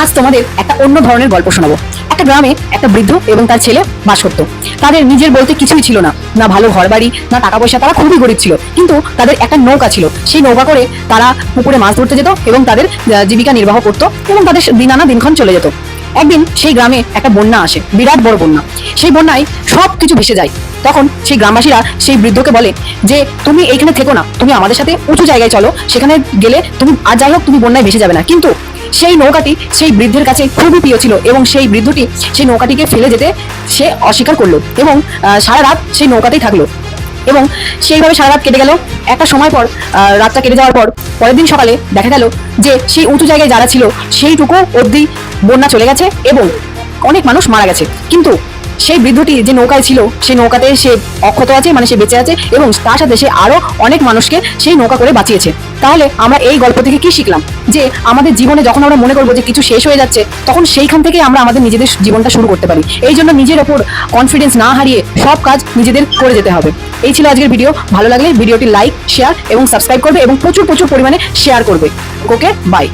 আজ তোমাদের একটা অন্য ধরনের গল্প শোনাবো। একটা গ্রামে একটা বৃদ্ধ এবং তার ছেলে বাস করত। তাদের নিজের বলতে কিছুই ছিল না, না ভালো ঘর বাড়ি, না টাকা পয়সা, তারা খুবই গরিব ছিল। কিন্তু তাদের একটা নৌকা ছিল, সেই নৌকা করে তারা পুকুরে মাছ ধরতে যেত এবং তাদের জীবিকা নির্বাহ করত এবং তাদের দিন আনা দিনক্ষণ চলে যেত। একদিন সেই গ্রামে একটা বন্যা আসে, বিরাট বড় বন্যা। সেই বন্যায় সব কিছু ভেসে যায়। তখন সেই গ্রামবাসীরা সেই বৃদ্ধকে বলে যে তুমি এইখানে থেকো না, তুমি আমাদের সাথে উঁচু জায়গায় চলো, সেখানে গেলে তুমি আর যাই হোক তুমি বন্যায় ভেসে যাবে না। কিন্তু সেই নৌকাটি সেই বৃদ্ধের কাছে খুবই প্রিয় ছিল এবং সেই বৃদ্ধটি সেই নৌকাটিকে ফেলে যেতে সে অস্বীকার করলো এবং সারা রাত সেই নৌকাতেই থাকলো এবং সেইভাবে সারা রাত কেটে গেল। একটা সময় পর রাতটা কেটে যাওয়ার পর পরের দিন সকালে দেখা গেল যে সেই উঁচু জায়গায় যারা ছিল সেইটুকু অবধি বন্যা চলে গেছে এবং অনেক মানুষ মারা গেছে। কিন্তু সেই বৃদ্ধটি যে নৌকায় ছিল সেই নৌকাতে সে অক্ষত আছে, মানে সে বেঁচে আছে এবং তার সাথে সে আরো অনেক মানুষকে সেই নৌকা করে বাঁচিয়েছে। তাহলে আমরা এই গল্প থেকে কি শিখলাম? যে আমাদের জীবনে যখন আমরা মনে করবো যে কিছু শেষ হয়ে যাচ্ছে, তখন সেইখান থেকে আমরা আমাদের নিজেদের জীবনটা শুরু করতে পারি। এই জন্য নিজের ওপর কনফিডেন্স না হারিয়ে সব কাজ নিজেদের করে যেতে হবে। এই ছিল আজকের ভিডিও। ভালো লাগলে ভিডিওটি লাইক, শেয়ার এবং সাবস্ক্রাইব করবে এবং প্রচুর পরিমাণে শেয়ার করবে। ওকে, বাই।